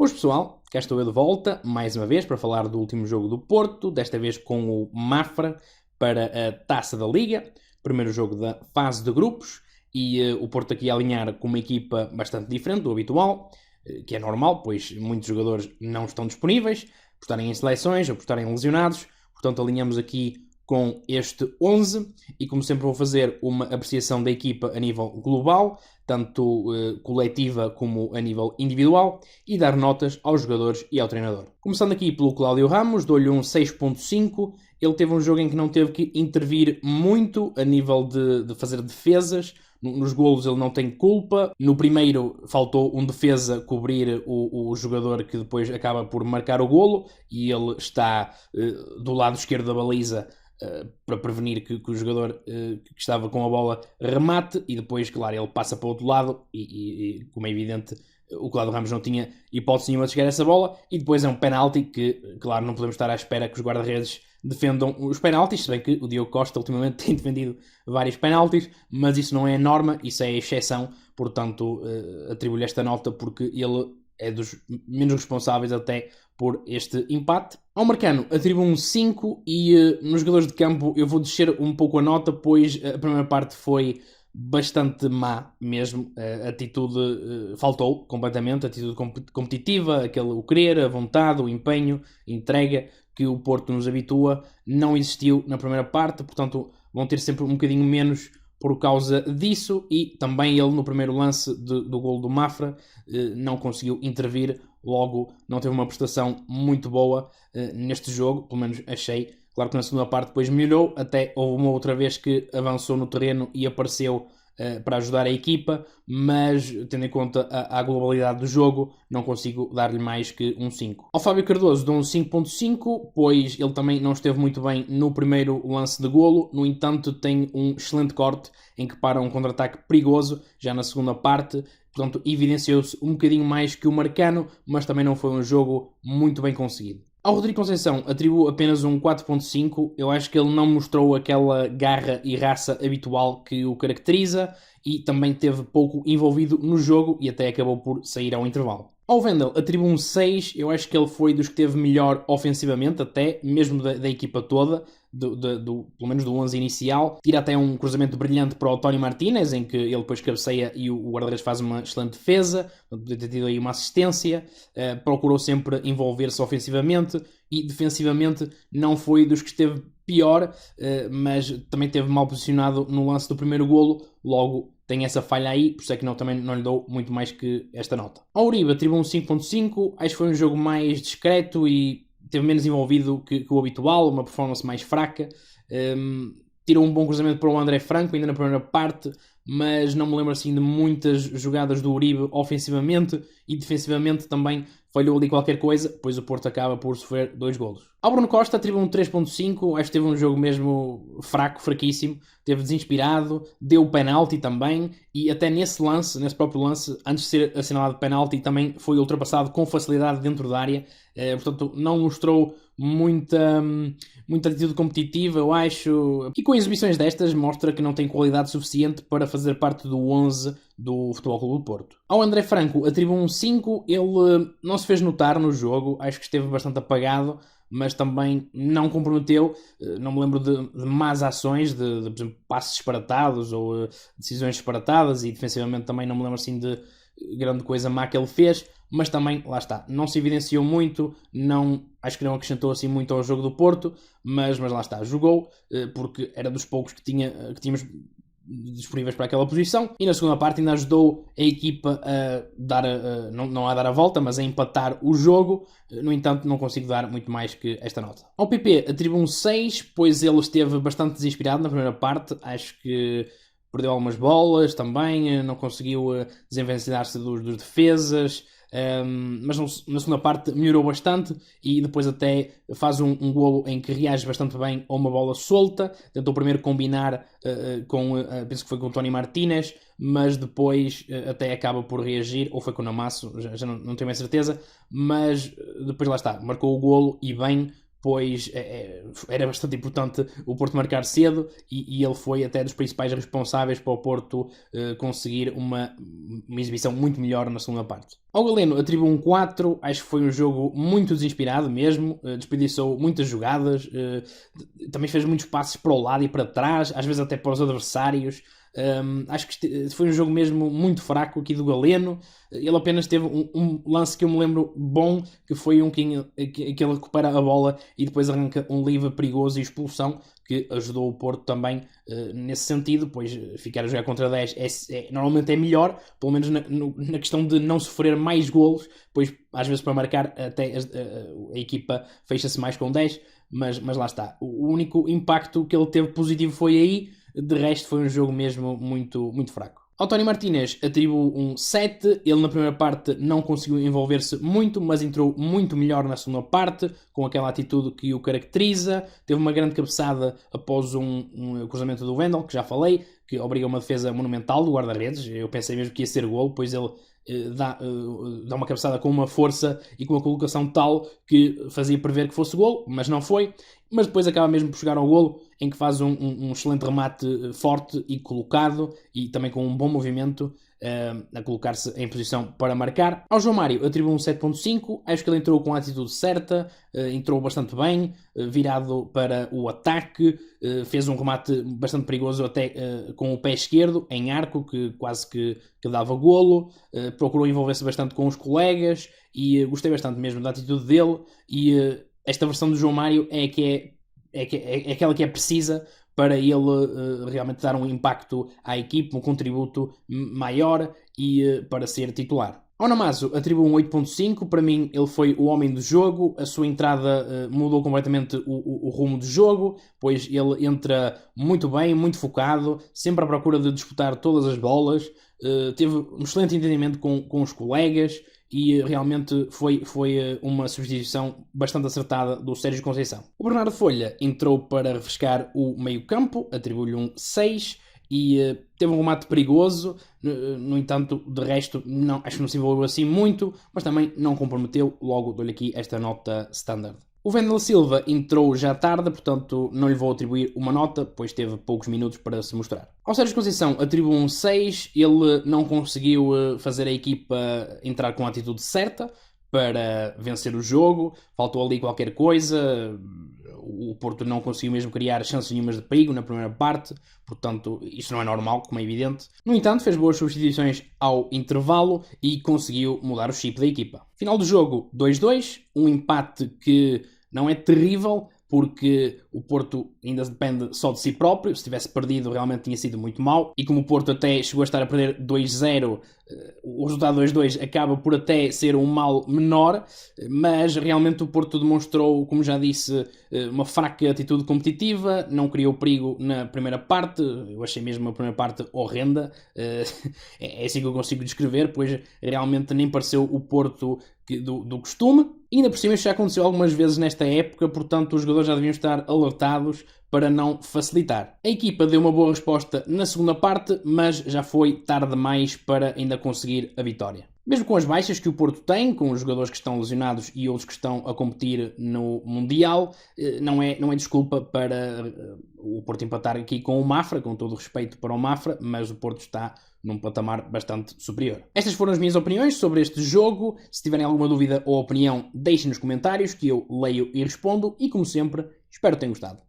Boas pessoal, cá estou eu de volta, mais uma vez, para falar do último jogo do Porto, desta vez com o Mafra, para a Taça da Liga, primeiro jogo da fase de grupos, e o Porto aqui a alinhar com uma equipa bastante diferente do habitual, que é normal, pois muitos jogadores não estão disponíveis, por estarem em seleções ou por estarem lesionados, portanto alinhamos aqui com este 11 e como sempre vou fazer uma apreciação da equipa a nível global, tanto coletiva como a nível individual, e dar notas aos jogadores e ao treinador. Começando aqui pelo Cláudio Ramos, dou-lhe um 6.5. Ele teve um jogo em que não teve que intervir muito a nível de fazer defesas. Nos golos ele não tem culpa. No primeiro faltou um defesa cobrir o jogador que depois acaba por marcar o golo, e ele está do lado esquerdo da baliza para prevenir que o jogador que estava com a bola remate, e depois, claro, ele passa para o outro lado e como é evidente, o Cláudio Ramos não tinha hipótese nenhuma de chegar a essa bola, e depois é um penalti que, claro, não podemos estar à espera que os guarda-redes defendam os penaltis, se bem que o Diogo Costa ultimamente tem defendido vários penaltis, mas isso não é a norma, isso é a exceção, portanto atribuo-lhe esta nota porque ele é dos menos responsáveis até por este empate. Ao Marcano atribuo um 5 e nos jogadores de campo eu vou descer um pouco a nota, pois a primeira parte foi bastante má mesmo. A atitude faltou completamente, a atitude competitiva, o querer, a vontade, o empenho, a entrega que o Porto nos habitua, não existiu na primeira parte, portanto vão ter sempre um bocadinho menos por causa disso, e também ele no primeiro lance do golo do Mafra não conseguiu intervir, logo não teve uma prestação muito boa neste jogo, pelo menos achei. Claro que na segunda parte depois melhorou, até houve uma outra vez que avançou no terreno e apareceu para ajudar a equipa, mas tendo em conta a globalidade do jogo, não consigo dar-lhe mais que um 5. Ao Fábio Cardoso dou um 5.5, pois ele também não esteve muito bem no primeiro lance de golo, no entanto tem um excelente corte em que para um contra-ataque perigoso já na segunda parte, portanto evidenciou-se um bocadinho mais que o Marcano, mas também não foi um jogo muito bem conseguido. Ao Rodrigo Conceição atribuo apenas um 4.5, eu acho que ele não mostrou aquela garra e raça habitual que o caracteriza, e também teve pouco envolvido no jogo e até acabou por sair ao intervalo. Ao Wendel atribuo um 6, eu acho que ele foi dos que teve melhor ofensivamente, até mesmo da equipa toda, pelo menos do 11 inicial. Tira até um cruzamento brilhante para o Tony Martínez, em que ele depois cabeceia e o guarda-redes faz uma excelente defesa, podia ter tido aí uma assistência. Procurou sempre envolver-se ofensivamente, e defensivamente não foi dos que esteve pior, mas também esteve mal posicionado no lance do primeiro golo, logo tem essa falha aí, por isso é que também não lhe dou muito mais que esta nota. Ao Uribe atribuo um 5.5, acho que foi um jogo mais discreto e teve menos envolvido que o habitual, uma performance mais fraca. Tirou um bom cruzamento para o André Franco ainda na primeira parte, mas não me lembro assim de muitas jogadas do Uribe ofensivamente, e defensivamente também falhou ali qualquer coisa, pois o Porto acaba por sofrer 2 golos. Ao Bruno Costa atribuo um 3.5, acho que teve um jogo mesmo fraquíssimo, teve desinspirado, deu penalti também, e até nesse próprio lance, antes de ser assinalado penalti, também foi ultrapassado com facilidade dentro da área, portanto não mostrou muita atitude competitiva, eu acho, e com exibições destas mostra que não tem qualidade suficiente para fazer parte do 11 do Futebol Clube do Porto. Ao André Franco atribuo um 5, ele não se fez notar no jogo, acho que esteve bastante apagado, mas também não comprometeu. Não me lembro de más ações, de por exemplo, passes disparatados ou decisões disparatadas, e defensivamente também não me lembro assim de grande coisa má que ele fez, mas também, lá está, não se evidenciou muito, acho que não acrescentou assim muito ao jogo do Porto, mas lá está, jogou, porque era dos poucos que tínhamos disponíveis para aquela posição, e na segunda parte ainda ajudou a equipa a dar não a dar a volta, mas a empatar o jogo. No entanto, não consigo dar muito mais que esta nota. Ao PP atribuo um 6, pois ele esteve bastante desinspirado na primeira parte, acho que perdeu algumas bolas também, não conseguiu desenvencilhar-se dos defesas, mas na segunda parte melhorou bastante, e depois até faz um golo em que reage bastante bem a uma bola solta. Tentou primeiro combinar penso que foi com o Tony Martínez, mas depois até acaba por reagir, ou foi com o Namasso, já não tenho bem certeza, mas depois lá está, marcou o golo e bem, pois era bastante importante o Porto marcar cedo e ele foi até dos principais responsáveis para o Porto conseguir uma exibição muito melhor na segunda parte. Ao Galeno atribuo um 4, acho que foi um jogo muito desinspirado mesmo, desperdiçou muitas jogadas, também fez muitos passes para o lado e para trás, às vezes até para os adversários. Acho que foi um jogo mesmo muito fraco aqui do Galeno. Ele apenas teve um lance que eu me lembro bom, que foi que ele recupera a bola e depois arranca um livre perigoso e expulsão, que ajudou o Porto também nesse sentido, pois ficar a jogar contra 10 normalmente é melhor, pelo menos na questão de não sofrer mais golos, pois às vezes para marcar até a equipa fecha-se mais com 10, mas lá está. O único impacto que ele teve positivo foi aí. De resto foi um jogo mesmo muito, muito fraco. Ao Tony Martínez atribuo um 7, ele na primeira parte não conseguiu envolver-se muito, mas entrou muito melhor na segunda parte, com aquela atitude que o caracteriza, teve uma grande cabeçada após um cruzamento do Wendel, que já falei, que obriga uma defesa monumental do guarda-redes, eu pensei mesmo que ia ser golo, pois ele dá uma cabeçada com uma força e com uma colocação tal que fazia prever que fosse golo, mas não foi. Mas depois acaba mesmo por chegar ao golo, em que faz um excelente remate forte e colocado, e também com um bom movimento a colocar-se em posição para marcar. Ao João Mário atribuo um 7.5, acho que ele entrou com a atitude certa, entrou bastante bem, virado para o ataque, fez um remate bastante perigoso até com o pé esquerdo, em arco, que quase que dava golo, procurou envolver-se bastante com os colegas, e gostei bastante mesmo da atitude dele, e esta versão do João Mário é aquela que é precisa para ele realmente dar um impacto à equipe, um contributo maior e para ser titular. Ao Namazo atribuo um 8.5, para mim ele foi o homem do jogo, a sua entrada mudou completamente o rumo do jogo, pois ele entra muito bem, muito focado, sempre à procura de disputar todas as bolas, teve um excelente entendimento com os colegas, e realmente foi uma substituição bastante acertada do Sérgio Conceição. O Bernardo Folha entrou para refrescar o meio-campo, atribuo-lhe um 6 e teve um remate perigoso, no entanto, de resto, acho que não se envolveu assim muito, mas também não comprometeu, logo dou-lhe aqui esta nota standard. O Wendel Silva entrou já tarde, portanto não lhe vou atribuir uma nota, pois teve poucos minutos para se mostrar. Ao Sérgio Conceição atribuo um 6, ele não conseguiu fazer a equipa entrar com a atitude certa para vencer o jogo, faltou ali qualquer coisa, o Porto não conseguiu mesmo criar chances nenhumas de perigo na primeira parte, portanto isso não é normal, como é evidente. No entanto, fez boas substituições ao intervalo e conseguiu mudar o chip da equipa. Final do jogo 2-2, um empate que não é terrível, porque o Porto ainda depende só de si próprio. Se tivesse perdido, realmente tinha sido muito mau. E como o Porto até chegou a estar a perder 2-0, o resultado 2-2 acaba por até ser um mal menor, mas realmente o Porto demonstrou, como já disse, uma fraca atitude competitiva, não criou perigo na primeira parte. Eu achei mesmo a primeira parte horrenda, é assim que eu consigo descrever, pois realmente nem pareceu o Porto do costume. E ainda por cima isto já aconteceu algumas vezes nesta época, portanto os jogadores já deviam estar alertados para não facilitar. A equipa deu uma boa resposta na segunda parte, mas já foi tarde demais para ainda conseguir a vitória. Mesmo com as baixas que o Porto tem, com os jogadores que estão lesionados e outros que estão a competir no Mundial, não é desculpa para o Porto empatar aqui com o Mafra, com todo o respeito para o Mafra, mas o Porto está num patamar bastante superior. Estas foram as minhas opiniões sobre este jogo. Se tiverem alguma dúvida ou opinião, deixem nos comentários que eu leio e respondo, e como sempre, espero que tenham gostado.